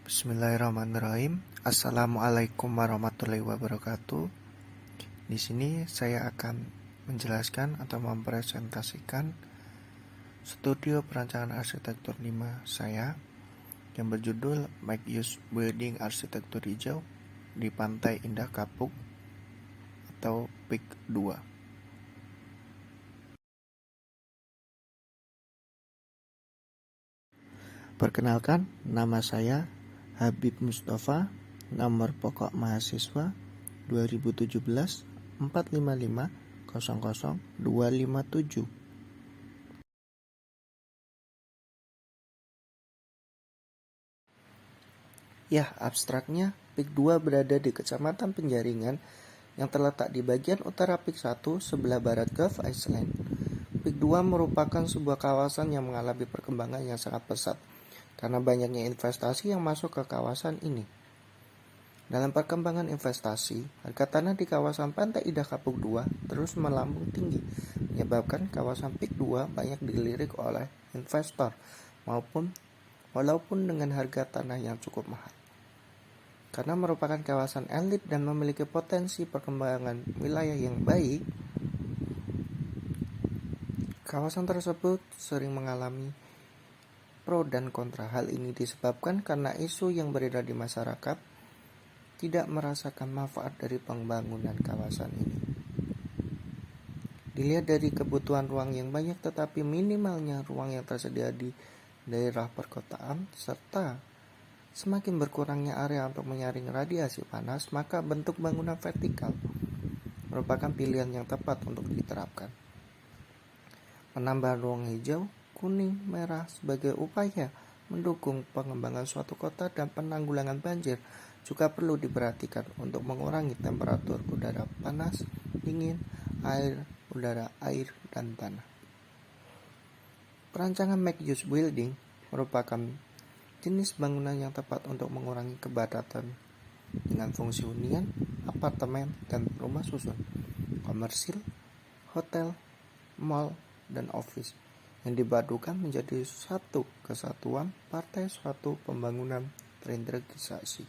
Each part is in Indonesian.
Bismillahirrahmanirrahim. Assalamualaikum warahmatullahi wabarakatuh. Di sini saya akan menjelaskan atau mempresentasikan studio perancangan arsitektur 5 saya yang berjudul Mixed Use Building Arsitektur Hijau di Pantai Indah Kapuk atau PIK 2. Perkenalkan, nama saya Habib Mustafa, nomor pokok mahasiswa 2017 455 00 257. Ya, abstraknya, PIK 2 berada di Kecamatan Penjaringan yang terletak di bagian utara PIK 1 sebelah barat Gulf Island. PIK 2 merupakan sebuah kawasan yang mengalami perkembangan yang sangat pesat karena banyaknya investasi yang masuk ke kawasan ini. Dalam perkembangan investasi, harga tanah di kawasan Pantai Indah Kapuk 2 terus melambung tinggi, menyebabkan kawasan PIK 2 banyak dilirik oleh investor walaupun dengan harga tanah yang cukup mahal. Karena merupakan kawasan elit dan memiliki potensi perkembangan wilayah yang baik, kawasan tersebut sering mengalami pro dan kontra. Hal ini disebabkan karena isu yang beredar di masyarakat tidak merasakan manfaat dari pembangunan kawasan ini. Dilihat dari kebutuhan ruang yang banyak tetapi minimalnya ruang yang tersedia di daerah perkotaan, serta semakin berkurangnya area untuk menyaring radiasi panas, maka bentuk bangunan vertikal merupakan pilihan yang tepat untuk diterapkan. Penambahan ruang hijau, kuning, merah sebagai upaya mendukung pengembangan suatu kota dan penanggulangan banjir juga perlu diperhatikan untuk mengurangi temperatur udara panas, dingin, udara, air, dan tanah. Perancangan mixed use building merupakan jenis bangunan yang tepat untuk mengurangi kepadatan dengan fungsi hunian, apartemen, dan rumah susun, komersil, hotel, mall, dan office yang dipadukan menjadi satu kesatuan partai suatu pembangunan terintegrasi.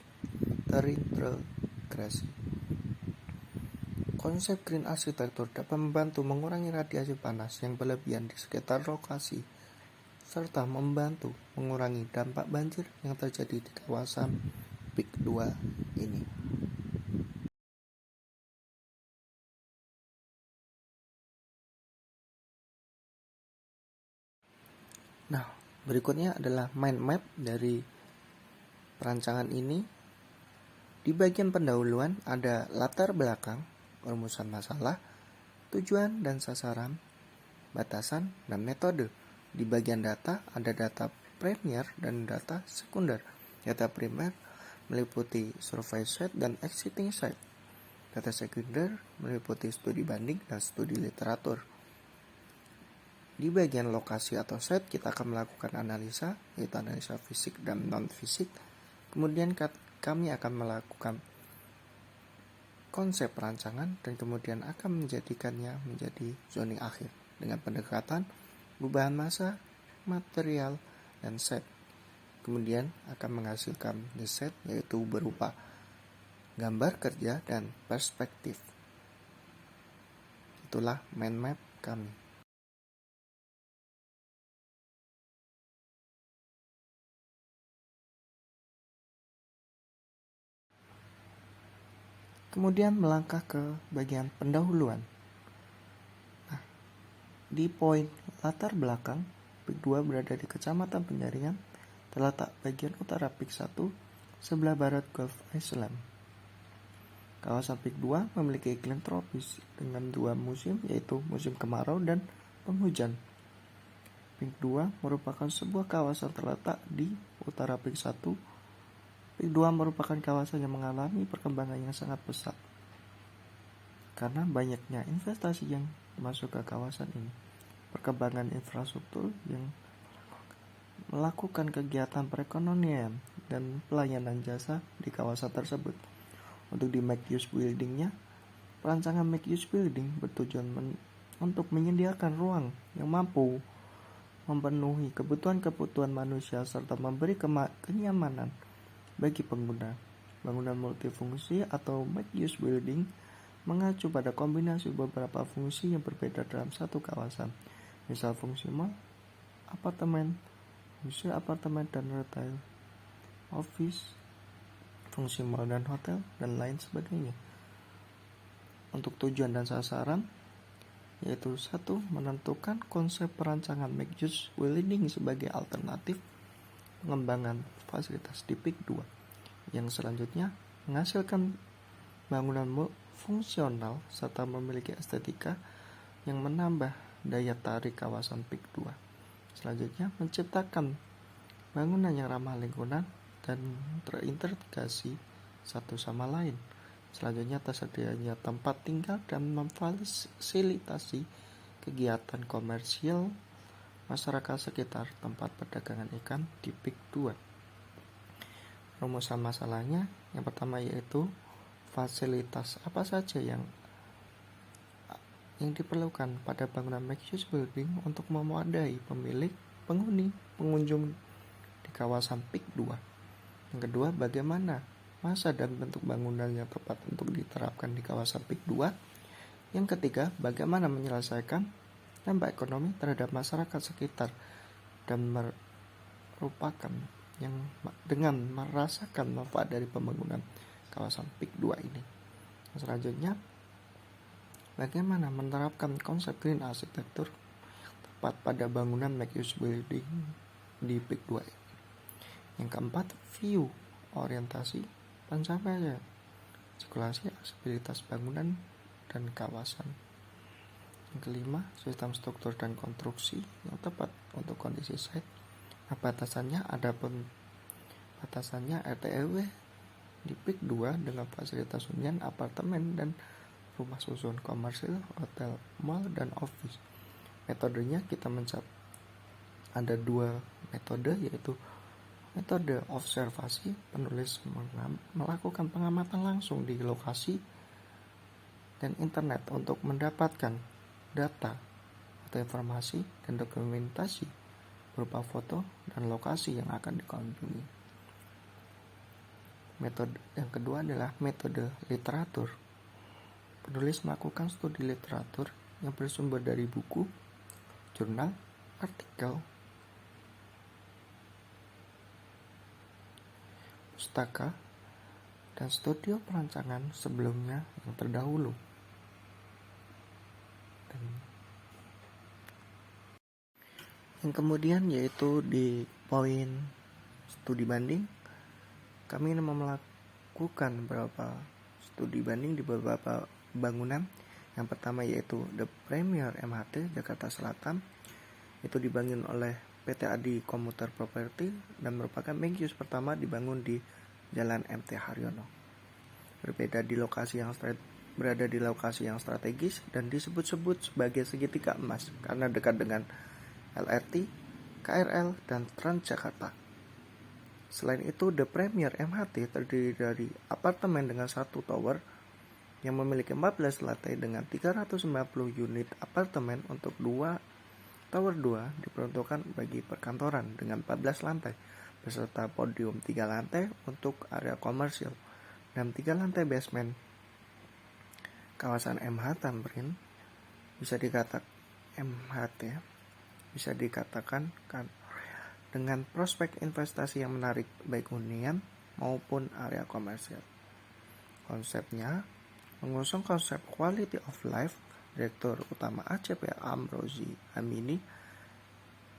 Konsep green arsitektur dapat membantu mengurangi radiasi panas yang berlebihan di sekitar lokasi serta membantu mengurangi dampak banjir yang terjadi di kawasan PIK 2 ini. Nah, berikutnya adalah mind map dari perancangan ini. Di bagian pendahuluan ada latar belakang, perumusan masalah, tujuan dan sasaran, batasan, dan metode. Di bagian data ada data primer dan data sekunder. Data primer meliputi survey site dan existing site. Data sekunder meliputi studi banding dan studi literatur. Di bagian lokasi atau site kita akan melakukan analisa, yaitu analisa fisik dan non-fisik. Kemudian kami akan melakukan konsep perancangan dan kemudian akan menjadikannya menjadi zoning akhir dengan pendekatan perubahan massa, material, dan set. Kemudian akan menghasilkan the set, yaitu berupa gambar kerja dan perspektif. Itulah mind map kami. Kemudian melangkah ke bagian pendahuluan. Nah, di poin latar belakang, PIK 2 berada di Kecamatan Penjaringan, terletak bagian utara PIK 1, sebelah barat Gulf Island. Kawasan PIK 2 memiliki iklim tropis dengan dua musim, yaitu musim kemarau dan penghujan. PIK 2 merupakan sebuah kawasan terletak di utara PIK 1. PIK 2 merupakan kawasan yang mengalami perkembangan yang sangat pesat karena banyaknya investasi yang masuk ke kawasan ini. Perkembangan infrastruktur yang melakukan kegiatan perekonomian dan pelayanan jasa di kawasan tersebut. Untuk di mixed use buildingnya, perancangan mixed use building bertujuan untuk menyediakan ruang yang mampu memenuhi kebutuhan manusia serta memberi kenyamanan bagi pengguna. Bangunan multifungsi atau mixed-use building mengacu pada kombinasi beberapa fungsi yang berbeda dalam satu kawasan. Misal fungsi mall, apartemen, fungsi apartemen dan retail, office, fungsi mall dan hotel, dan lain sebagainya. Untuk tujuan dan sasaran, yaitu 1. Menentukan konsep perancangan mixed-use building sebagai alternatif pengembangan fasilitas di PIK 2. Yang selanjutnya, menghasilkan bangunan fungsional serta memiliki estetika yang menambah daya tarik kawasan PIK 2. Selanjutnya, menciptakan bangunan yang ramah lingkungan dan terintegrasi satu sama lain. Selanjutnya, tersedianya tempat tinggal dan memfasilitasi kegiatan komersial masyarakat sekitar tempat perdagangan ikan di PIK 2. Rumusan masalahnya yang pertama yaitu fasilitas apa saja yang diperlukan pada bangunan mixed-use building untuk memadai pemilik, penghuni, pengunjung di kawasan PIK 2. Yang kedua, bagaimana masa dan bentuk bangunan yang tepat untuk diterapkan di kawasan PIK 2. Yang ketiga, bagaimana menyelesaikan dampak ekonomi terhadap masyarakat sekitar dan merupakan yang dengan merasakan manfaat dari pembangunan kawasan PIK 2 ini. Selanjutnya, bagaimana menerapkan konsep green architecture tepat pada bangunan mixed-use building di PIK 2 ini. Yang keempat, view, orientasi, pencapaian, sirkulasi, aksesibilitas bangunan dan kawasan. Yang kelima, sistem struktur dan konstruksi yang tepat untuk kondisi site. Batasannya RT/RW di PIK 2 dengan fasilitas hunian, apartemen, dan rumah susun komersil, hotel, mall, dan office. Metodenya kita ada 2 metode, yaitu metode observasi, penulis melakukan pengamatan langsung di lokasi dan internet untuk mendapatkan data atau informasi dan dokumentasi berupa foto dan lokasi yang akan dikunjungi. Metode yang kedua adalah metode literatur. Penulis melakukan studi literatur yang bersumber dari buku, jurnal, artikel, pustaka, dan studio perancangan sebelumnya yang terdahulu. Yang kemudian yaitu di poin studi banding, kami melakukan beberapa studi banding di beberapa bangunan. Yang pertama yaitu The Premier MHT Jakarta Selatan, itu dibangun oleh PT Adi Komuter Property dan merupakan mixed-use pertama dibangun di Jalan MT Haryono. Berada di lokasi yang strategis dan disebut-sebut sebagai segitiga emas karena dekat dengan LRT, KRL, dan Transjakarta. Selain itu, The Premier MHT terdiri dari apartemen dengan 1 tower yang memiliki 14 lantai dengan 390 unit apartemen. Untuk tower 2 diperuntukkan bagi perkantoran dengan 14 lantai beserta podium 3 lantai untuk area komersial dan 3 lantai basement. Kawasan MH Tamrin bisa dikatakan dengan prospek investasi yang menarik baik hunian maupun area komersial. Konsepnya mengusung konsep quality of life. Direktur Utama ACP Amrozi Amini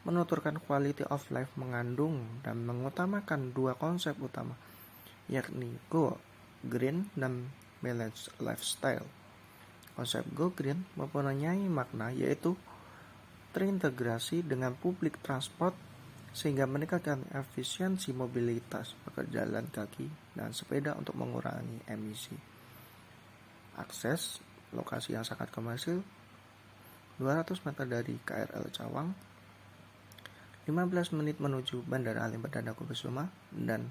menuturkan quality of life mengandung dan mengutamakan 2 konsep utama, yakni Go Green dan Balanced Lifestyle. Konsep Go Green mempunyai makna yaitu terintegrasi dengan public transport sehingga meningkatkan efisiensi mobilitas pejalan kaki dan sepeda untuk mengurangi emisi. Akses lokasi yang sangat komersil, 200 meter dari KRL Cawang, 15 menit menuju Bandara Halim Perdana Kusuma, dan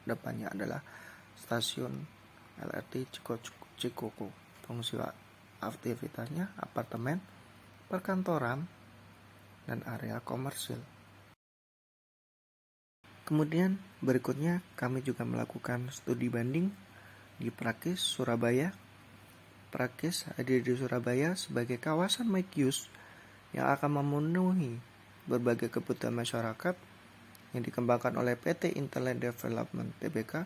depannya adalah stasiun LRT Cikoko. Fungsi aktivitasnya apartemen, perkantoran, dan area komersil. Kemudian berikutnya kami juga melakukan studi banding di Prakis, Surabaya. Prakis hadir di Surabaya sebagai kawasan mixed use yang akan memenuhi berbagai kebutuhan masyarakat yang dikembangkan oleh PT Interland Development Tbk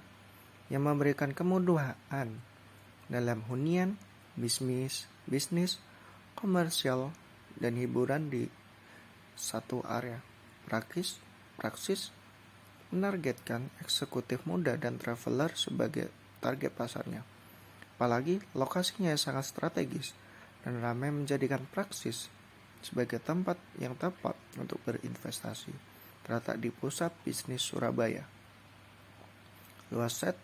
yang memberikan kemudahan dalam hunian, bisnis, komersial, dan hiburan di satu area. Praksis menargetkan eksekutif muda dan traveler sebagai target pasarnya. Apalagi lokasinya yang sangat strategis dan ramai menjadikan Praksis sebagai tempat yang tepat untuk berinvestasi, terletak di pusat bisnis Surabaya. Luas set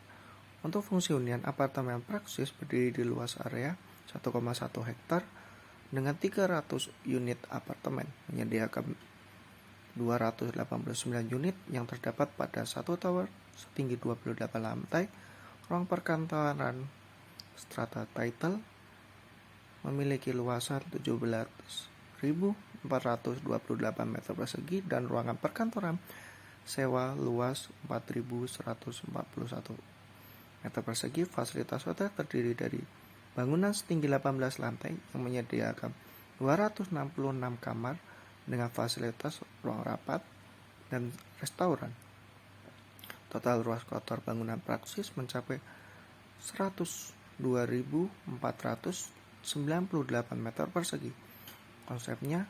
untuk fungsi hunian apartemen Praksis berdiri di luas area 1,1 hektar dengan 300 unit apartemen, menyediakan 289 unit yang terdapat pada satu tower setinggi 28 lantai, ruang perkantoran strata title, memiliki luasan 17.428 meter persegi dan ruangan perkantoran sewa luas 4.141 meter persegi. Fasilitas hotel terdiri dari bangunan setinggi 18 lantai yang menyediakan 266 kamar dengan fasilitas ruang rapat dan restoran. Total ruas kotor bangunan Praksis mencapai 102.498 meter persegi. Konsepnya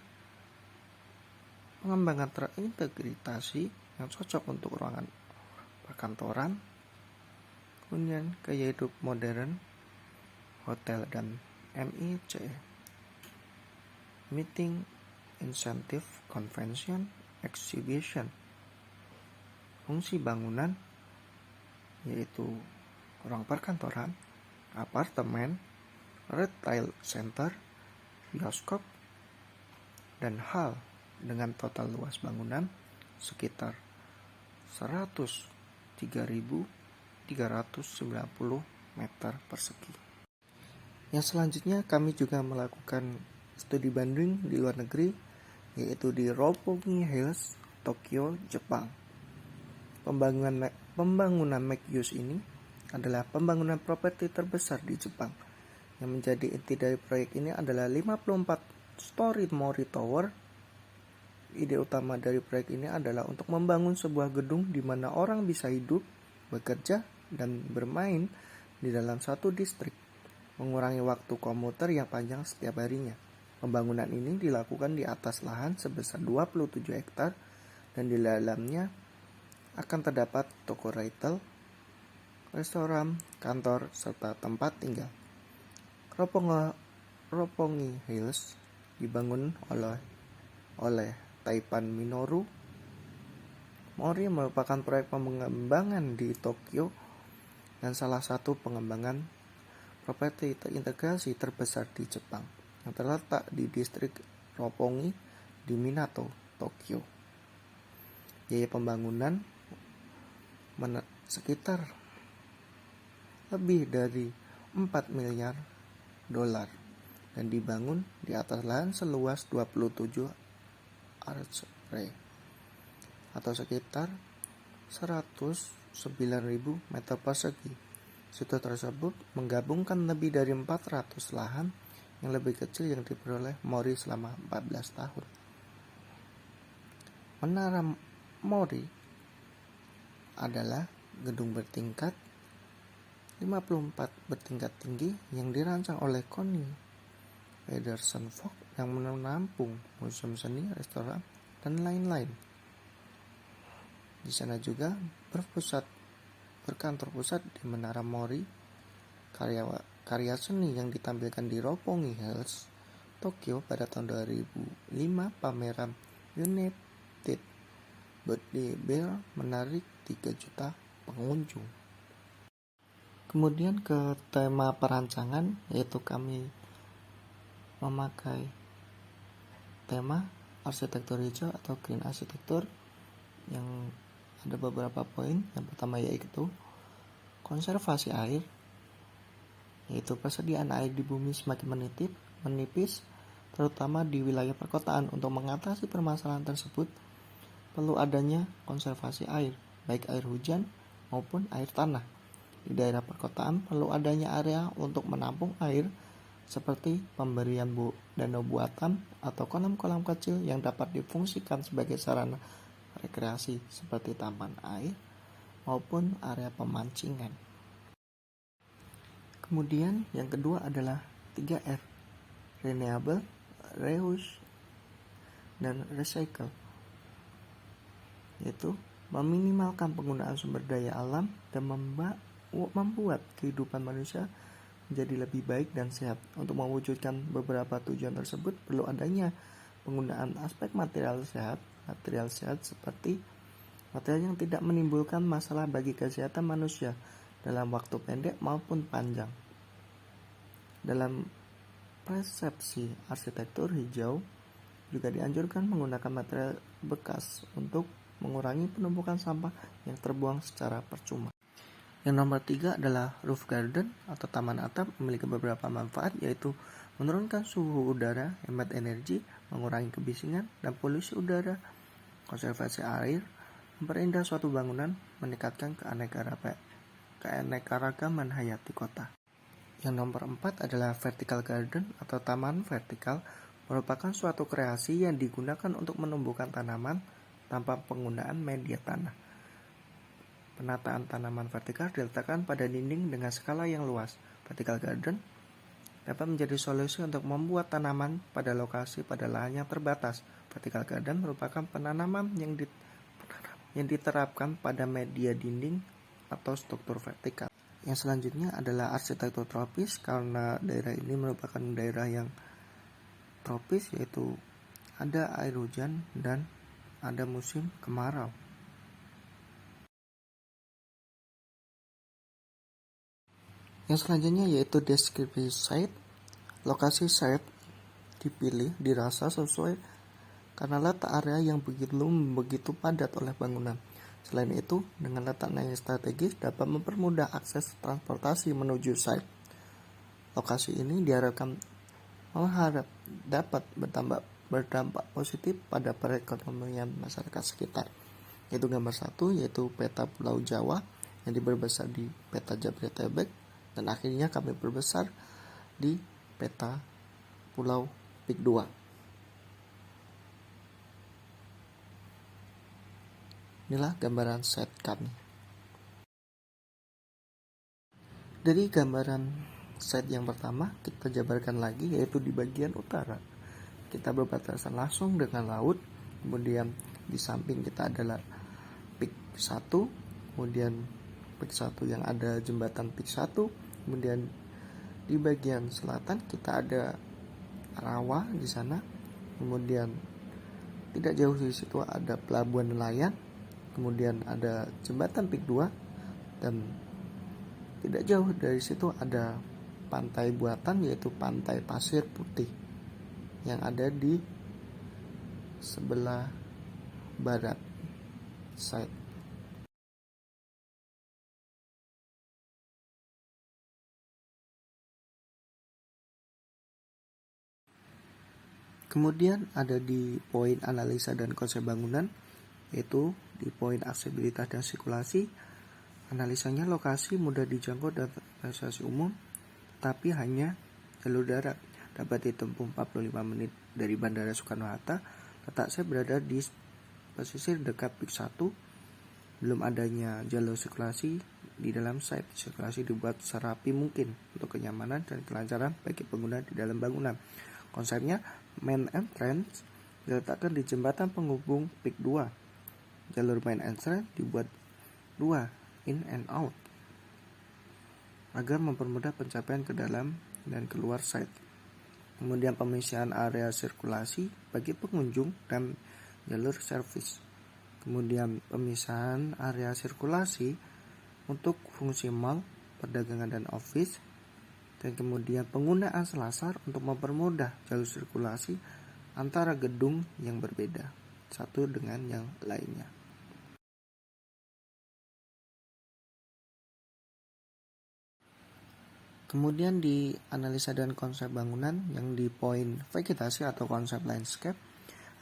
pengembangan terintegrasi yang cocok untuk ruangan perkantoran, hunian, gaya hidup modern, hotel dan MICE, meeting, incentive, convention, exhibition. Fungsi bangunan yaitu ruang perkantoran, apartemen, retail center, bioskop, dan hall dengan total luas bangunan sekitar 103.390 meter persegi. Yang selanjutnya kami juga melakukan studi banding di luar negeri, yaitu di Roppongi Hills, Tokyo, Jepang. Pembangunan mixed use ini adalah pembangunan properti terbesar di Jepang. Yang menjadi inti dari proyek ini adalah 54 story Mori Tower. Ide utama dari proyek ini adalah untuk membangun sebuah gedung di mana orang bisa hidup, bekerja, dan bermain di dalam satu distrik, mengurangi waktu komuter yang panjang setiap harinya. Pembangunan ini dilakukan di atas lahan sebesar 27 hektar dan di dalamnya akan terdapat toko retail, restoran, kantor, serta tempat tinggal. Roppongi Hills dibangun oleh Taipan Minoru Mori, merupakan proyek pengembangan di Tokyo dan salah satu pengembangan properti terintegrasi terbesar di Jepang yang terletak di distrik Roppongi di Minato, Tokyo. Biaya pembangunan sekitar lebih dari 4 miliar dolar dan dibangun di atas lahan seluas 27 acre atau sekitar 109.000 meter persegi. Situs tersebut menggabungkan lebih dari 400 lahan yang lebih kecil yang diperoleh Mori selama 14 tahun. Menara Mori adalah gedung bertingkat 54 bertingkat tinggi yang dirancang oleh Connie Pedersen Vogt yang menampung museum seni, restoran, dan lain-lain. Di sana juga berkantor pusat di Menara Mori. Karya seni yang ditampilkan di Roppongi Hills, Tokyo pada tahun 2005, pameran United Birthday Bear menarik 3 juta pengunjung. Kemudian ke tema perancangan, yaitu kami memakai tema arsitektur hijau atau green arsitektur yang ada beberapa poin. Yang pertama yaitu konservasi air, yaitu persediaan air di bumi semakin menipis, terutama di wilayah perkotaan. Untuk mengatasi permasalahan tersebut, perlu adanya konservasi air. baik air hujan maupun air tanah. Di daerah perkotaan perlu adanya area untuk menampung air seperti pemberian danau buatan atau kolam-kolam kecil yang dapat difungsikan sebagai sarana rekreasi seperti taman air maupun area pemancingan. Kemudian yang kedua adalah 3R, renewable, reuse, dan recycle, yaitu meminimalkan penggunaan sumber daya alam dan membuat kehidupan manusia menjadi lebih baik dan sehat. Untuk mewujudkan beberapa tujuan tersebut perlu adanya penggunaan aspek material sehat seperti material yang tidak menimbulkan masalah bagi kesehatan manusia dalam waktu pendek maupun panjang. Dalam persepsi arsitektur hijau juga dianjurkan menggunakan material bekas untuk mengurangi penumpukan sampah yang terbuang secara percuma. Yang nomor 3 adalah roof garden atau taman atap, memiliki beberapa manfaat, yaitu menurunkan suhu udara, hemat energi, mengurangi kebisingan dan polusi udara, konservasi air, memperindah suatu bangunan, meningkatkan keanekaragaman hayati kota. Yang nomor 4 adalah vertical garden atau taman vertikal, merupakan suatu kreasi yang digunakan untuk menumbuhkan tanaman tanpa penggunaan media tanah. Penataan tanaman vertikal diletakkan pada dinding dengan skala yang luas. Vertical garden dapat menjadi solusi untuk membuat tanaman pada lokasi pada lahan yang terbatas. Vertical garden merupakan penanaman yang diterapkan pada media dinding atau struktur vertikal. Yang selanjutnya adalah arsitektur tropis, karena daerah ini merupakan daerah yang tropis, yaitu ada air hujan dan ada musim kemarau. Yang selanjutnya yaitu deskripsi site. Lokasi site dipilih dirasa sesuai karena letak area yang begitu padat oleh bangunan. Selain itu, dengan letaknya yang strategis dapat mempermudah akses transportasi menuju site. Lokasi ini diharapkan dapat berdampak positif pada perekonomian masyarakat sekitar. Yaitu gambar 1, yaitu peta Pulau Jawa yang diperbesar di peta Jabodetabek, dan akhirnya kami perbesar di peta Pulau Pik 2. Inilah gambaran set kami. Dari gambaran set yang pertama, kita jabarkan lagi, yaitu di bagian utara. Kita berbatasan langsung dengan laut, kemudian di samping kita adalah Pik 1, kemudian Pik 1 yang ada jembatan Pik 1, kemudian di bagian selatan kita ada rawa di sana, kemudian tidak jauh dari situ ada pelabuhan nelayan, kemudian ada jembatan Pik 2, dan tidak jauh dari situ ada pantai buatan, yaitu pantai Pasir Putih yang ada di sebelah barat site. Kemudian ada di poin analisa dan konsep bangunan, yaitu di poin aksesibilitas dan sirkulasi. Analisanya lokasi mudah dijangkau dan transportasi umum, tapi hanya jalur darat, dapat ditempuh 45 menit dari Bandara Soekarno-Hatta. Letak saya berada di pesisir dekat Pik 1. Belum adanya jalur sirkulasi di dalam site. Sirkulasi dibuat serapi mungkin untuk kenyamanan dan kelancaran bagi pengguna di dalam bangunan. Konsepnya, main entrance diletakkan di jembatan penghubung Pik 2. Jalur main entrance dibuat 2, in and out, agar mempermudah pencapaian ke dalam dan keluar site. Kemudian pemisahan area sirkulasi bagi pengunjung dan jalur servis. Kemudian pemisahan area sirkulasi untuk fungsi mall, perdagangan dan office. Dan kemudian penggunaan selasar untuk mempermudah jalur sirkulasi antara gedung yang berbeda satu dengan yang lainnya. Kemudian di analisa dan konsep bangunan yang di poin vegetasi atau konsep landscape,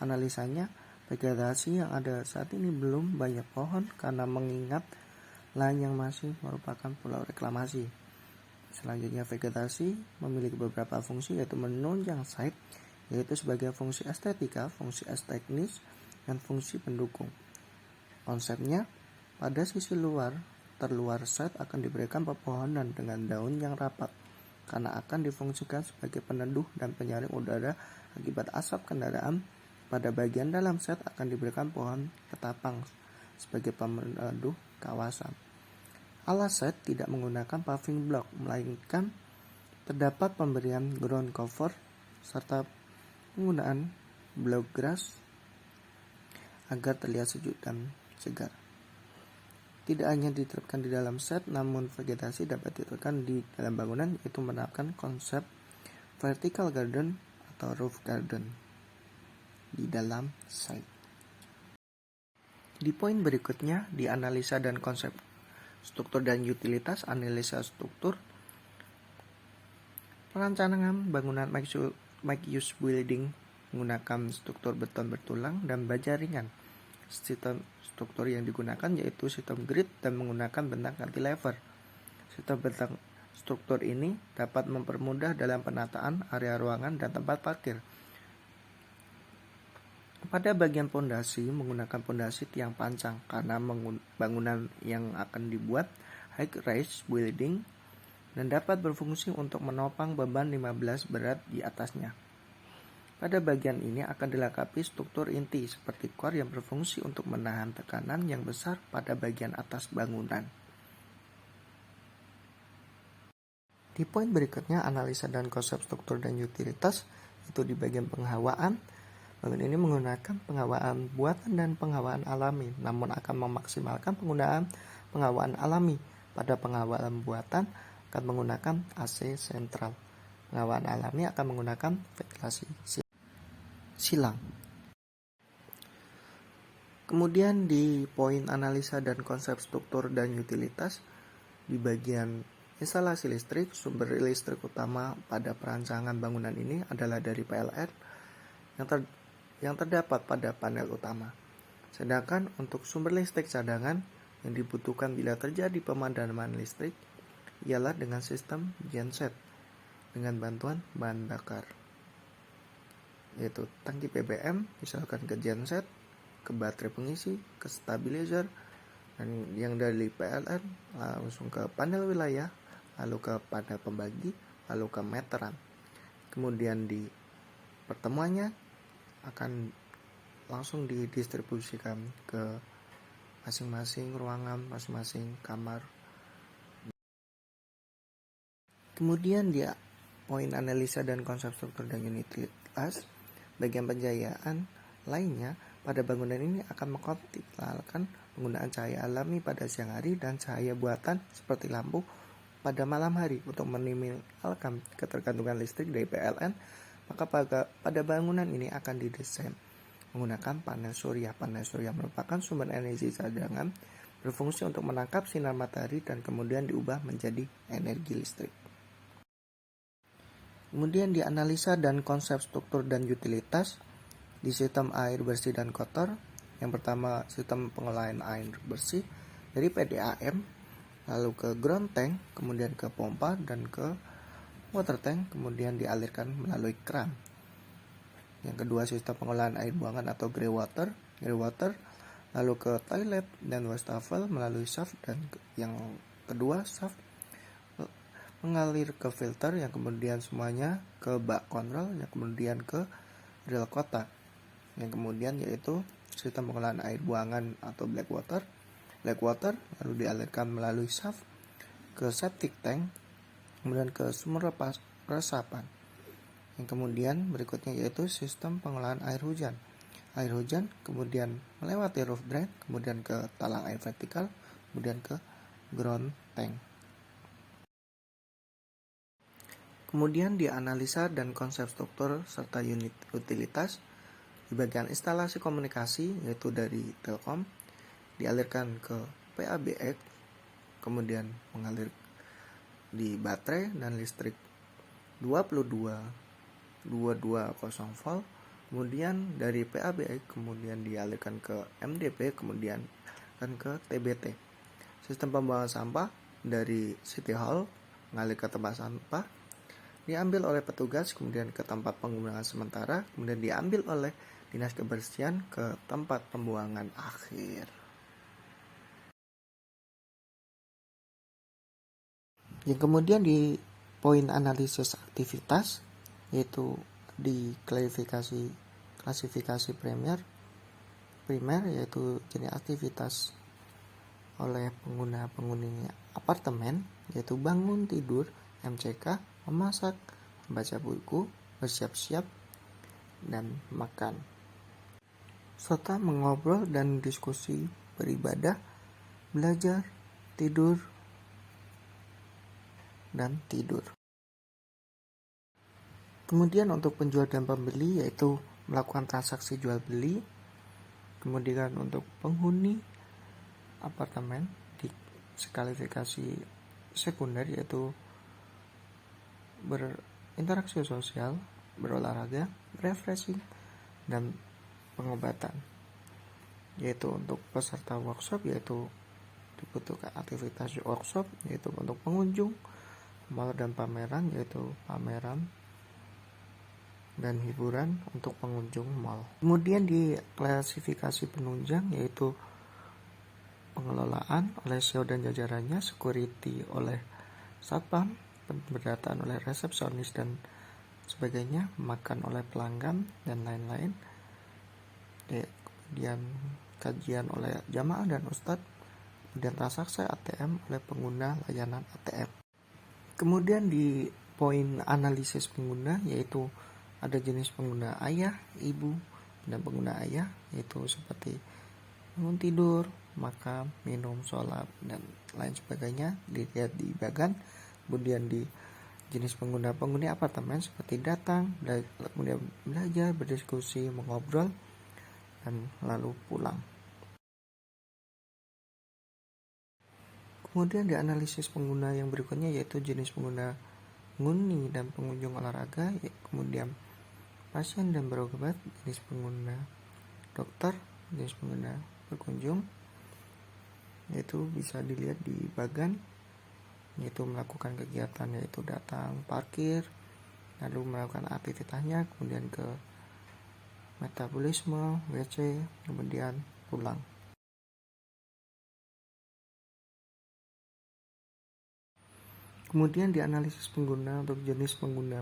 analisanya Vegetasi yang ada saat ini belum banyak pohon karena mengingat lahan yang masih merupakan pulau reklamasi. Selanjutnya, vegetasi memiliki beberapa fungsi, yaitu menunjang site, yaitu sebagai fungsi estetika, fungsi estetis, dan fungsi pendukung. Konsepnya, pada sisi terluar site akan diberikan pepohonan dengan daun yang rapat, karena akan difungsikan sebagai peneduh dan penyaring udara akibat asap kendaraan. Pada bagian dalam set akan diberikan pohon ketapang sebagai peneduh kawasan. Alas set tidak menggunakan paving block, melainkan terdapat pemberian ground cover serta penggunaan block grass agar terlihat sejuk dan segar. Tidak hanya diterapkan di dalam set, namun vegetasi dapat diterapkan di dalam bangunan, yaitu menerapkan konsep vertical garden atau roof garden di dalam site. Di poin berikutnya, di analisa dan konsep struktur dan utilitas. Analisa struktur, perencanaan bangunan mixed-use building menggunakan struktur beton bertulang dan baja ringan. Sistem struktur yang digunakan yaitu sistem grid dan menggunakan bentang cantilever. Sistem bentang struktur ini dapat mempermudah dalam penataan area ruangan dan tempat parkir. Pada bagian pondasi, menggunakan pondasi tiang pancang karena bangunan yang akan dibuat high-rise building dan dapat berfungsi untuk menopang beban 15 berat di atasnya. Pada bagian ini akan dilengkapi struktur inti seperti core yang berfungsi untuk menahan tekanan yang besar pada bagian atas bangunan. Di poin berikutnya, analisa dan konsep struktur dan utilitas, itu di bagian penghawaan. Bangunan ini menggunakan penghawaan buatan dan penghawaan alami, namun akan memaksimalkan penggunaan penghawaan alami. Pada penghawaan buatan akan menggunakan AC sentral. Penghawaan alami akan menggunakan ventilasi silang. Kemudian di poin analisa dan konsep struktur dan utilitas, di bagian instalasi listrik, sumber listrik utama pada perancangan bangunan ini adalah dari PLN yang terdapat pada panel utama. Sedangkan untuk sumber listrik cadangan yang dibutuhkan bila terjadi pemadaman listrik ialah dengan sistem genset dengan bantuan bahan bakar, yaitu tangki BBM misalkan ke genset, ke baterai pengisi, ke stabilizer, dan yang dari PLN langsung ke panel wilayah, lalu ke panel pembagi, lalu ke meteran. Kemudian di pertemuannya akan langsung didistribusikan ke masing-masing ruangan, masing-masing kamar. Kemudian di poin analisa dan konsep struktur dan utilitas, bagian penjayaan lainnya pada bangunan ini akan mengoptimalkan penggunaan cahaya alami pada siang hari dan cahaya buatan seperti lampu pada malam hari untuk meminimalkan ketergantungan listrik dari PLN. Maka pada bangunan ini akan didesain menggunakan panel surya. Panel surya merupakan sumber energi cadangan berfungsi untuk menangkap sinar matahari dan kemudian diubah menjadi energi listrik. Kemudian dianalisa dan konsep struktur dan utilitas di sistem air bersih dan kotor. Yang pertama, sistem pengolahan air bersih dari PDAM, lalu ke ground tank, kemudian ke pompa dan ke water tank, kemudian dialirkan melalui kran. Yang kedua, sistem pengolahan air buangan atau grey water, lalu ke toilet dan wastafel melalui shaft, dan yang kedua shaft mengalir ke filter, yang kemudian semuanya ke bak kontrol, yang kemudian ke rel kotak. Yang kemudian yaitu sistem pengolahan air buangan atau black water, lalu dialirkan melalui shaft ke septic tank, kemudian ke sumber resapan. Yang kemudian berikutnya yaitu sistem pengolahan air hujan. Air hujan kemudian melewati roof drain, kemudian ke talang air vertikal, kemudian ke ground tank. Kemudian dianalisa dan konsep struktur serta unit utilitas. Di bagian instalasi komunikasi yaitu dari Telkom dialirkan ke PABX, kemudian mengalir di baterai dan listrik 220 volt, kemudian dari PABE kemudian dialihkan ke MDP, kemudian kan ke TBT. Sistem pembuangan sampah dari City Hall mengalir ke tempat sampah, diambil oleh petugas kemudian ke tempat penggunaan sementara, kemudian diambil oleh Dinas Kebersihan ke tempat pembuangan akhir. Yang kemudian di poin analisis aktivitas, yaitu di klasifikasi primer yaitu jenis aktivitas oleh penghuni apartemen, yaitu bangun tidur, MCK, memasak, membaca buku, bersiap-siap, dan makan, serta mengobrol dan diskusi, beribadah, belajar, tidur, dan tidur. Kemudian untuk penjual dan pembeli, yaitu melakukan transaksi jual beli. Kemudian untuk penghuni apartemen di klasifikasi sekunder, yaitu berinteraksi sosial, berolahraga, refreshing, dan pengobatan. Yaitu untuk peserta workshop, yaitu dibutuhkan aktivitas workshop, yaitu untuk pengunjung mall dan pameran, yaitu pameran dan hiburan untuk pengunjung mall. Kemudian di klasifikasi penunjang, yaitu pengelolaan oleh CEO dan jajarannya, security oleh satpam, pendataan oleh resepsionis dan sebagainya, makan oleh pelanggan dan lain-lain. Kemudian kajian oleh jamaah dan ustadz, kemudian transaksi ATM oleh pengguna layanan ATM. Kemudian di poin analisis pengguna, yaitu ada jenis pengguna ayah, ibu, dan pengguna ayah, yaitu seperti bangun tidur, makan, minum, sholat, dan lain sebagainya, dilihat di bagan. Kemudian di jenis penghuni apartemen seperti datang, kemudian belajar, berdiskusi, mengobrol, dan lalu pulang. Kemudian di analisis pengguna yang berikutnya, yaitu jenis pengguna penghuni dan pengunjung olahraga, kemudian pasien dan berobat, jenis pengguna dokter, jenis pengguna berkunjung, yaitu bisa dilihat di bagan, yaitu melakukan kegiatan, yaitu datang, parkir, lalu melakukan aktivitasnya, kemudian ke metabolisme, WC, kemudian pulang. Kemudian dianalisis pengguna untuk jenis pengguna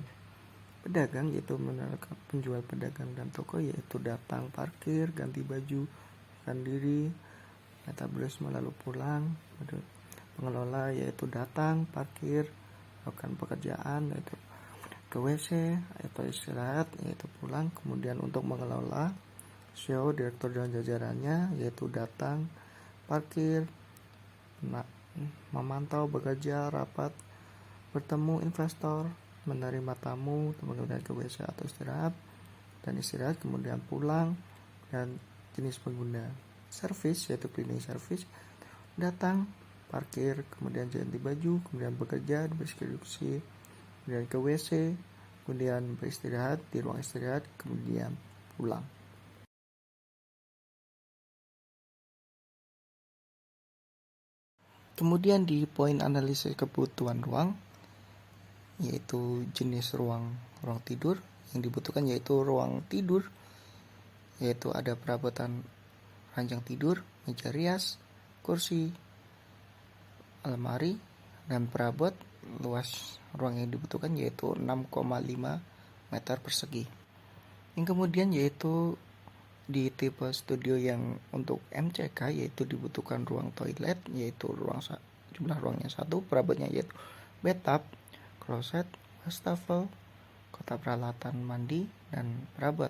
pedagang, yaitu menerapkan penjual, pedagang, dan toko, yaitu datang, parkir, ganti baju, makan diri, metabolisme, lalu pulang. Pengelola yaitu datang, parkir, melakukan pekerjaan, yaitu ke WC, atau istirahat, yaitu pulang. Kemudian untuk mengelola, CEO, direktur dan jajarannya, yaitu datang, parkir, memantau, bekerja, rapat, bertemu investor, menerima tamu, kemudian ke WC atau istirahat, kemudian pulang. Dan jenis pengguna service, yaitu cleaning service, datang, parkir, kemudian ganti baju, kemudian bekerja, berdiskusi, kemudian ke WC, kemudian beristirahat di ruang istirahat, kemudian pulang. Kemudian di poin analisis kebutuhan ruang, yaitu jenis ruang tidur yang dibutuhkan, yaitu ruang tidur, yaitu ada perabotan ranjang tidur, meja rias, kursi, almari, dan perabot. Luas ruang yang dibutuhkan yaitu 6,5 meter persegi. Yang kemudian yaitu di tipe studio yang untuk MCK, yaitu dibutuhkan ruang toilet, yaitu jumlah ruangnya 1, perabotnya yaitu bathtub, kloset, wastafel, kotak peralatan mandi, dan perabot.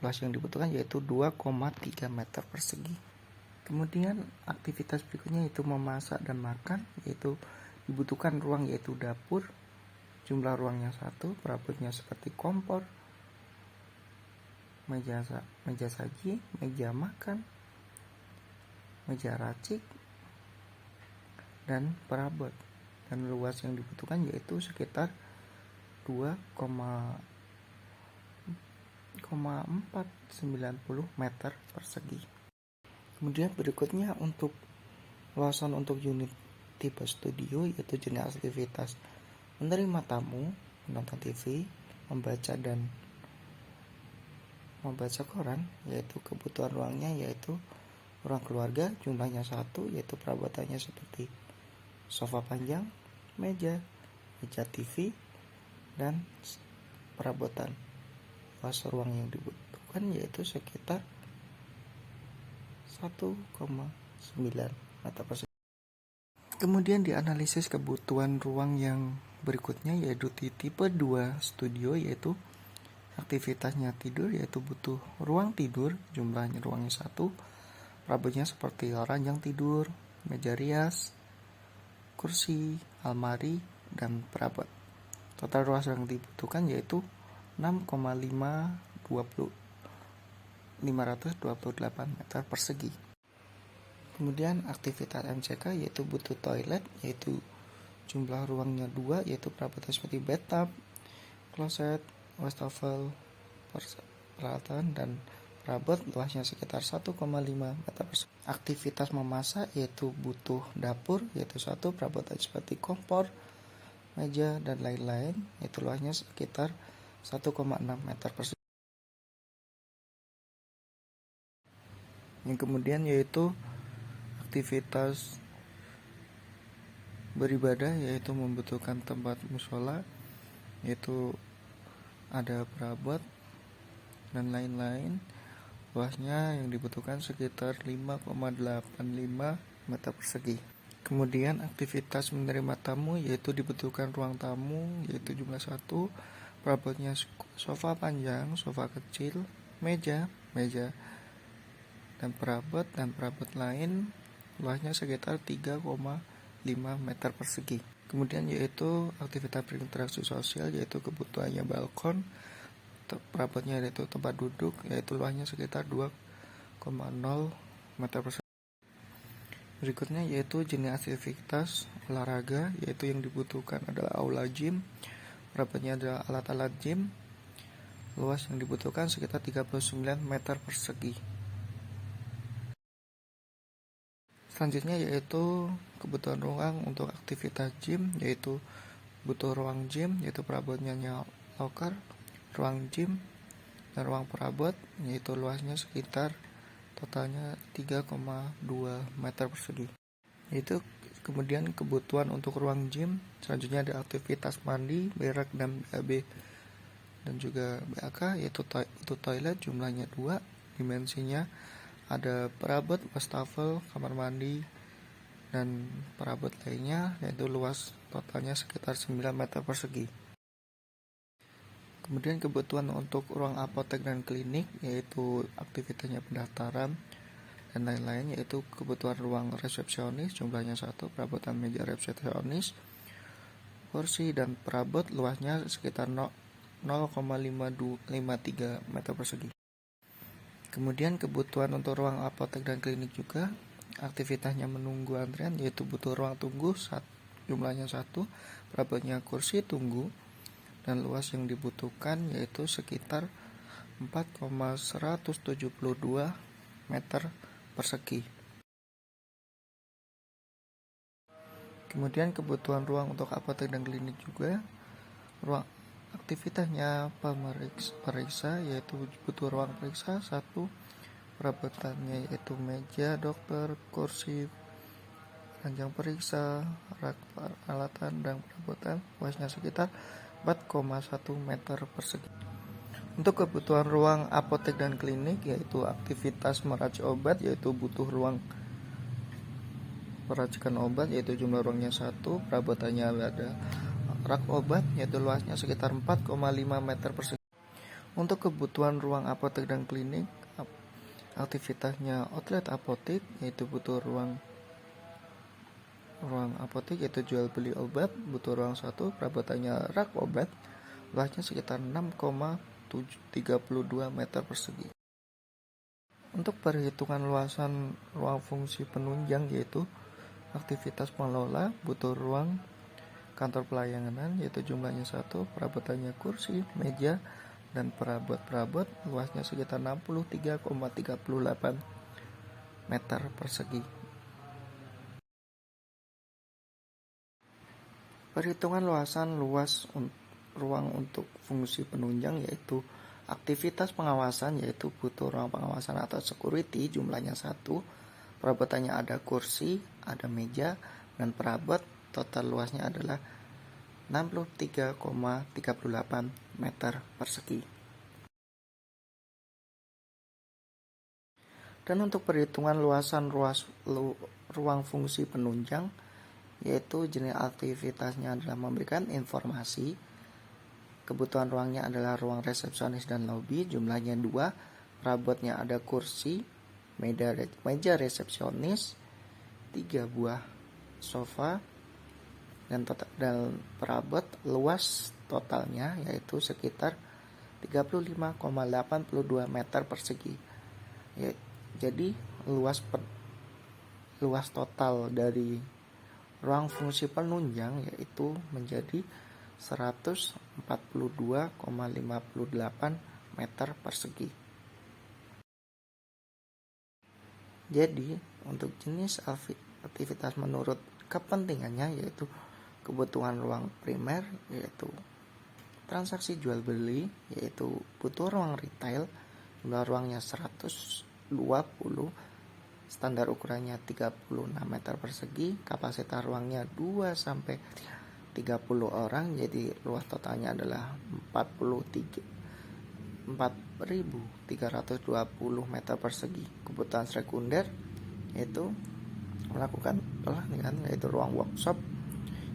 Luas yang dibutuhkan yaitu 2,3 meter persegi. Kemudian aktivitas berikutnya yaitu memasak dan makan, yaitu dibutuhkan ruang yaitu dapur, jumlah ruangnya 1, perabotnya seperti kompor, meja saji, meja makan, meja racik, dan perabot. Dan luas yang dibutuhkan yaitu sekitar 490 meter persegi. Kemudian berikutnya untuk luasan untuk unit tipe studio yaitu jenis aktivitas menerima tamu, menonton TV, membaca koran, yaitu kebutuhan ruangnya yaitu ruang keluarga jumlahnya 1, yaitu perabotannya seperti sofa panjang, meja TV, dan perabotan. Luas ruang yang dibutuhkan yaitu sekitar 1,9 meter persegi. Kemudian dianalisis kebutuhan ruang yang berikutnya yaitu di tipe 2 studio, yaitu aktivitasnya tidur, yaitu butuh ruang tidur jumlahnya ruangnya 1, perabotnya seperti ranjang tidur, meja rias, kursi, almari, dan perabot. Total ruang yang dibutuhkan yaitu 528 meter persegi. Kemudian aktivitas MCK yaitu butuh toilet, yaitu jumlah ruangnya 2, yaitu perabotan seperti bathtub, kloset, wastafel, peralatan, dan perabot luasnya sekitar 1,5 meter persegi. Aktivitas memasak yaitu butuh dapur, yaitu 1, perabotan seperti kompor, meja, dan lain-lain, yaitu luasnya sekitar 1,6 meter persegi. Yang kemudian yaitu aktivitas beribadah, yaitu membutuhkan tempat mushola, yaitu ada perabot dan lain-lain, luasnya yang dibutuhkan sekitar 5,85 meter persegi. Kemudian aktivitas menerima tamu yaitu dibutuhkan ruang tamu, yaitu jumlah 1, perabotnya sofa panjang, sofa kecil, meja, dan perabot lain, luasnya sekitar 3,5 meter persegi. Kemudian yaitu aktivitas berinteraksi sosial, yaitu kebutuhannya balkon, perabotnya yaitu tempat duduk, yaitu luasnya sekitar 2,0 meter persegi. Berikutnya yaitu jenis aktivitas olahraga, yaitu yang dibutuhkan adalah aula gym, perabotnya adalah alat-alat gym, luas yang dibutuhkan sekitar 39 meter persegi. Selanjutnya yaitu kebutuhan ruang untuk aktivitas gym, yaitu butuh ruang gym, yaitu perabotnya loker, ruang gym, dan ruang perabot, yaitu luasnya sekitar totalnya 3,2 meter persegi. Yaitu kemudian kebutuhan untuk ruang gym, selanjutnya ada aktivitas mandi, berak, dan BAB dan juga BAK, yaitu toilet jumlahnya 2, dimensinya ada perabot, wastafel, kamar mandi, dan perabot lainnya, yaitu luas totalnya sekitar 9 meter persegi. Kemudian kebutuhan untuk ruang apotek dan klinik, yaitu aktivitasnya pendaftaran dan lain-lain, yaitu kebutuhan ruang resepsionis jumlahnya 1, perabotan meja resepsionis, kursi, dan perabot luasnya sekitar 0,553 meter persegi. Kemudian kebutuhan untuk ruang apotek dan klinik juga, aktivitasnya menunggu antrian, yaitu butuh ruang tunggu jumlahnya 1, perabotnya kursi tunggu, dan luas yang dibutuhkan yaitu sekitar 4,172 meter persegi. Kemudian kebutuhan ruang untuk apotek dan klinik juga, ruang aktivitasnya periksa, yaitu butuh ruang periksa 1, perabotannya yaitu meja dokter, kursi, ranjang periksa, rak peralatan, dan perabotan, luasnya sekitar 4,1 meter persegi. Untuk kebutuhan ruang apotek dan klinik, yaitu aktivitas meracik obat, yaitu butuh ruang peracikan obat, yaitu jumlah ruangnya 1, perabotannya ada rak obat, yaitu luasnya sekitar 4,5 meter persegi. Untuk kebutuhan ruang apotek dan klinik, aktivitasnya outlet apotek, yaitu butuh ruang apotek, yaitu jual beli obat, butuh ruang 1, perabotannya rak obat, luasnya sekitar 6,32 meter persegi. Untuk perhitungan luasan ruang fungsi penunjang, yaitu aktivitas pengelola, butuh ruang kantor pelayanan, yaitu jumlahnya 1, perabotannya kursi, meja, dan perabot luasnya sekitar 63,38 meter persegi. Perhitungan luasan luas ruang untuk fungsi penunjang yaitu aktivitas pengawasan, yaitu butuh ruang pengawasan atau security, jumlahnya 1, perabotannya ada kursi, ada meja, dan perabot total luasnya adalah 63,38 meter persegi. Dan untuk perhitungan luasan ruang fungsi penunjang, yaitu jenis aktivitasnya adalah memberikan informasi, kebutuhan ruangnya adalah ruang resepsionis dan lobi, jumlahnya 2, perabotnya ada kursi, meja resepsionis, 3 buah sofa, dan perabot luas totalnya yaitu sekitar 35,82 meter persegi. Jadi luas total dari ruang fungsi penunjang yaitu menjadi 142,58 meter persegi. Jadi untuk jenis aktivitas menurut kepentingannya yaitu kebutuhan ruang primer yaitu transaksi jual beli, yaitu butuh ruang retail, jumlah ruangnya 120, standar ukurannya 36 meter persegi, kapasitas ruangnya 2 sampai 30 orang, jadi luas totalnya adalah 4.320 meter persegi. Kebutuhan sekunder yaitu melakukan pelatihan, yaitu ruang workshop,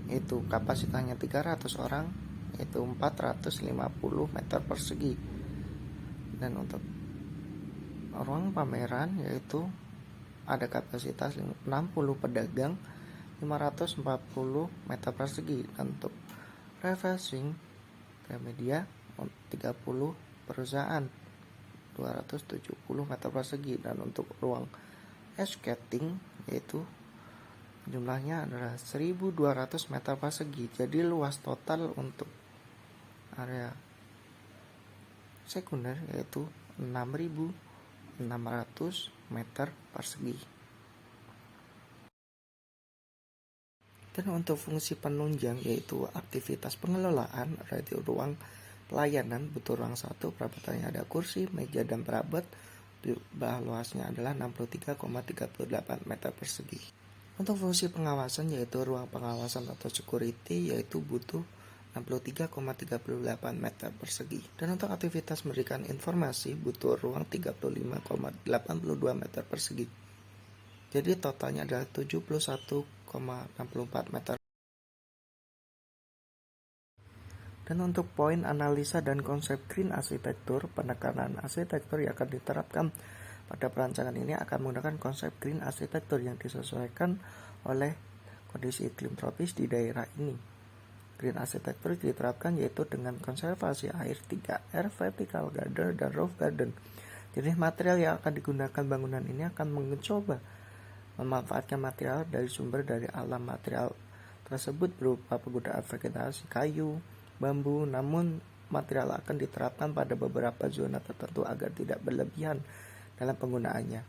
yaitu kapasitasnya 300 orang, yaitu 450 meter persegi. Dan untuk ruang pameran yaitu ada kapasitas 60 pedagang, 540 meter persegi. Dan untuk refreshing media 30 perusahaan, 270 meter persegi. Dan untuk ruang skating yaitu jumlahnya adalah 1.200 meter persegi. Jadi luas total untuk area sekunder yaitu 6.600 meter persegi. Dan untuk fungsi penunjang yaitu aktivitas pengelolaan, yaitu ruang pelayanan, butuh ruang 1, perabotannya ada kursi, meja, dan perabot, luasnya adalah 63,38 meter persegi. Untuk fungsi pengawasan yaitu ruang pengawasan atau security yaitu butuh 63,38 meter persegi. Dan untuk aktivitas memberikan informasi butuh ruang 35,82 meter persegi. Jadi totalnya adalah 71,64 meter. Dan untuk poin analisa dan konsep green arsitektur, penekanan arsitektur yang akan diterapkan pada perancangan ini akan menggunakan konsep green arsitektur yang disesuaikan oleh kondisi iklim tropis di daerah ini. Green arsitektur diterapkan yaitu dengan konservasi air 3R, vertical garden, dan roof garden. Jenis material yang akan digunakan bangunan ini akan mencoba memanfaatkan material dari sumber dari alam. Material tersebut berupa penggunaan vegetasi, kayu, bambu, namun material akan diterapkan pada beberapa zona tertentu agar tidak berlebihan dalam penggunaannya.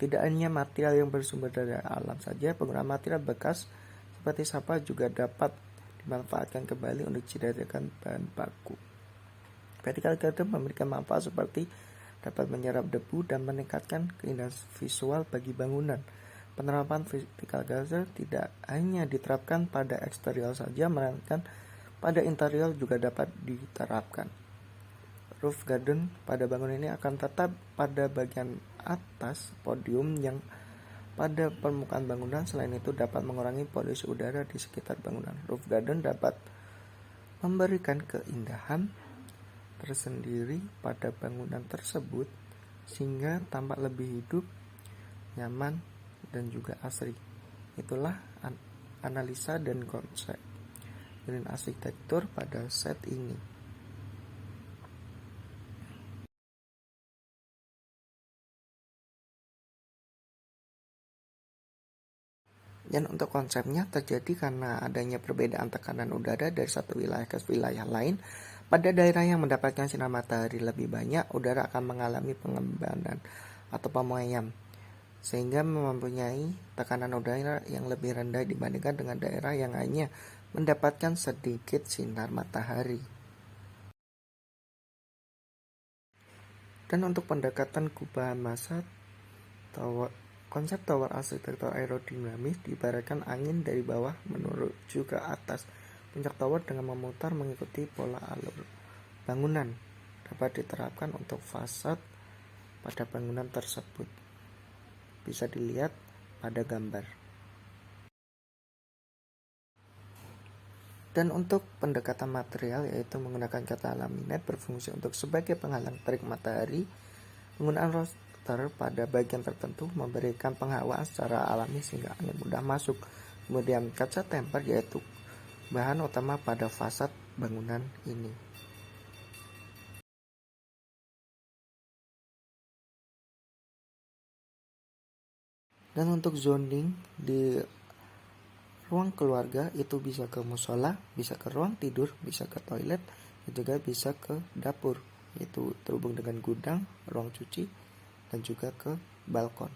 Tidak hanya material yang bersumber dari alam saja, penggunaan material bekas seperti sampah juga dapat dimanfaatkan kembali untuk dijadikan bahan baku. Vertical garden memberikan manfaat seperti dapat menyerap debu dan meningkatkan keindahan visual bagi bangunan. Penerapan vertical garden tidak hanya diterapkan pada eksterior saja, melainkan pada interior juga dapat diterapkan. Roof garden pada bangunan ini akan tetap pada bagian atas podium yang pada permukaan bangunan. Selain itu dapat mengurangi polusi udara di sekitar bangunan. Roof garden dapat memberikan keindahan tersendiri pada bangunan tersebut sehingga tampak lebih hidup, nyaman, dan juga asri. Itulah analisa dan konsep green arsitektur pada set ini. Dan untuk konsepnya terjadi karena adanya perbedaan tekanan udara dari satu wilayah ke wilayah lain. Pada daerah yang mendapatkan sinar matahari lebih banyak, udara akan mengalami pengembangan atau pemuaian, sehingga mempunyai tekanan udara yang lebih rendah dibandingkan dengan daerah yang hanya mendapatkan sedikit sinar matahari. Dan untuk pendekatan kubahan massa, konsep tower arsitektur aerodinamis diibaratkan angin dari bawah menuju ke atas. Puncak tower dengan memutar mengikuti pola alur bangunan dapat diterapkan untuk fasad pada bangunan tersebut. Bisa dilihat pada gambar. Dan untuk pendekatan material, yaitu menggunakan kata laminat berfungsi untuk sebagai penghalang terik matahari. Penggunaan roster pada bagian tertentu memberikan penghawaan secara alami sehingga angin mudah masuk. Kemudian kaca temper, yaitu bahan utama pada fasad bangunan ini. Dan untuk zoning di ruang keluarga itu bisa ke musola, bisa ke ruang tidur, bisa ke toilet, dan juga bisa ke dapur, yaitu terhubung dengan gudang, ruang cuci, dan juga ke balkon.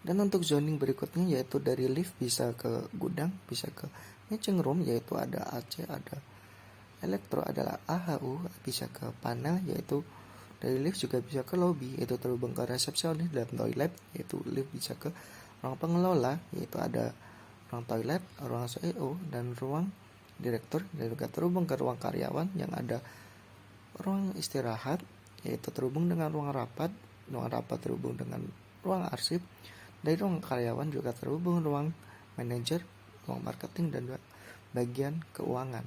Dan untuk zoning berikutnya yaitu dari lift bisa ke gudang, bisa ke meeting room, yaitu ada AC, ada elektro, adalah AHU, bisa ke panel, yaitu dari lift juga bisa ke lobby, yaitu terhubung ke resepsionis dan toilet, yaitu lift bisa ke ruang pengelola, yaitu ada ruang toilet, ruang CEO, dan ruang direktur, dan juga terhubung ke ruang karyawan yang ada ruang istirahat, yaitu terhubung dengan ruang rapat terhubung dengan ruang arsip. Dari ruang karyawan juga terhubung ruang manajer, ruang marketing, dan bagian keuangan.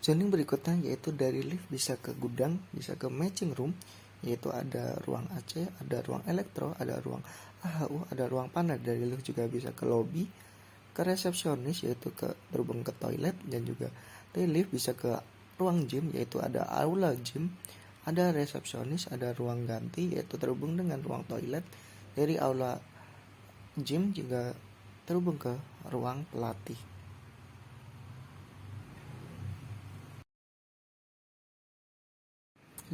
Zoning berikutnya yaitu dari lift bisa ke gudang, bisa ke matching room, yaitu ada ruang AC, ada ruang elektro, ada ruang AHU, ada ruang panel. Dari lift juga bisa ke lobby, ke resepsionis, yaitu terhubung ke toilet, dan juga dari lift bisa ke ruang gym, yaitu ada aula gym, ada resepsionis, ada ruang ganti, yaitu terhubung dengan ruang toilet. Dari aula gym juga terhubung ke ruang pelatih.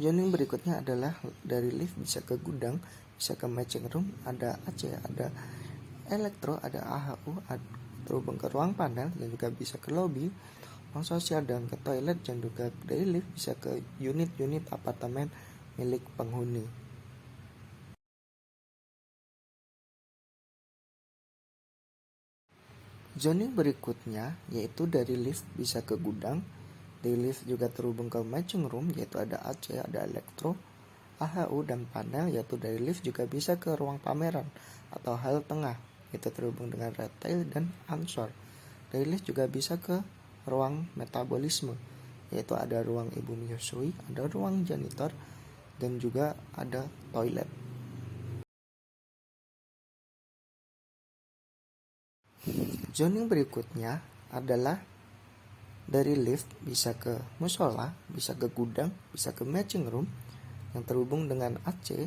Zoning berikutnya adalah dari lift bisa ke gudang, bisa ke matching room, ada AC, ada elektro, ada AHU, terhubung ke ruang panel, dan juga bisa ke lobby, ruang sosial, dan ke toilet, dan juga dari lift bisa ke unit-unit apartemen milik penghuni. Zoning berikutnya yaitu dari lift bisa ke gudang. Dari lift juga terhubung ke matching room, yaitu ada AC, ada elektro, AHU, dan panel. Yaitu dari lift juga bisa ke ruang pameran atau hal tengah, yaitu terhubung dengan retail dan ansor. Dari lift juga bisa ke ruang metabolisme, yaitu ada ruang ibu menyusui, ada ruang janitor, dan juga ada toilet. Zoning berikutnya adalah dari lift bisa ke musola, bisa ke gudang, bisa ke matching room yang terhubung dengan AC,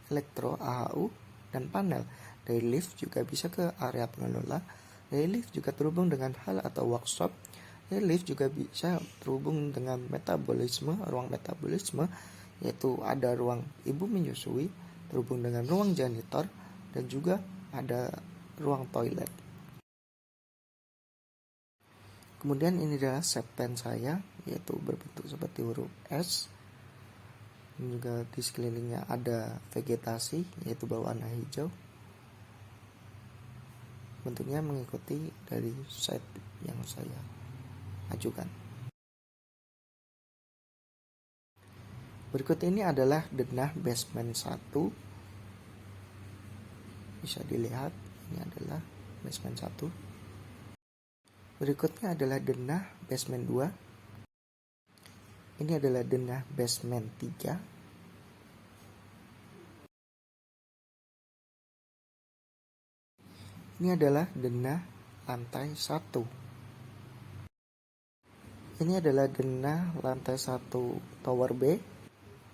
elektro, AHU, dan panel. Dari lift juga bisa ke area pengelola. Dari lift juga terhubung dengan hal atau workshop. Dari lift juga bisa terhubung dengan metabolisme, ruang metabolisme, yaitu ada ruang ibu menyusui, terhubung dengan ruang janitor, dan juga ada ruang toilet. Kemudian ini adalah shape pen saya, yaitu berbentuk seperti huruf S. Dan juga di sekelilingnya ada vegetasi, yaitu berwarna hijau. Bentuknya mengikuti dari shape yang saya ajukan. Berikut ini adalah denah basement 1. Bisa dilihat, ini adalah basement 1. Berikutnya adalah denah basement 2. Ini adalah denah basement 3. Ini adalah denah lantai 1. Ini adalah denah lantai 1 tower B.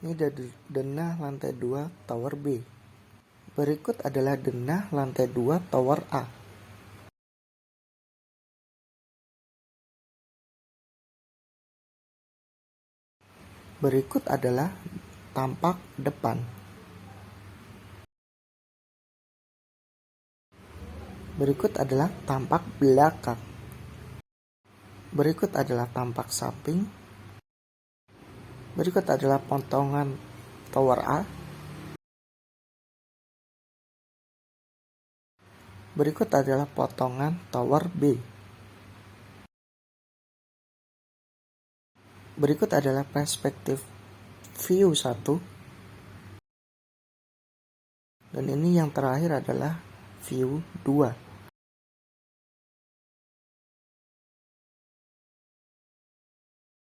Ini adalah denah lantai 2 tower B. Berikut adalah denah lantai 2 tower A. Berikut adalah tampak depan. Berikut adalah tampak belakang. Berikut adalah tampak samping. Berikut adalah potongan tower A. Berikut adalah potongan tower B. Berikut adalah perspektif view 1. Dan ini yang terakhir adalah view 2.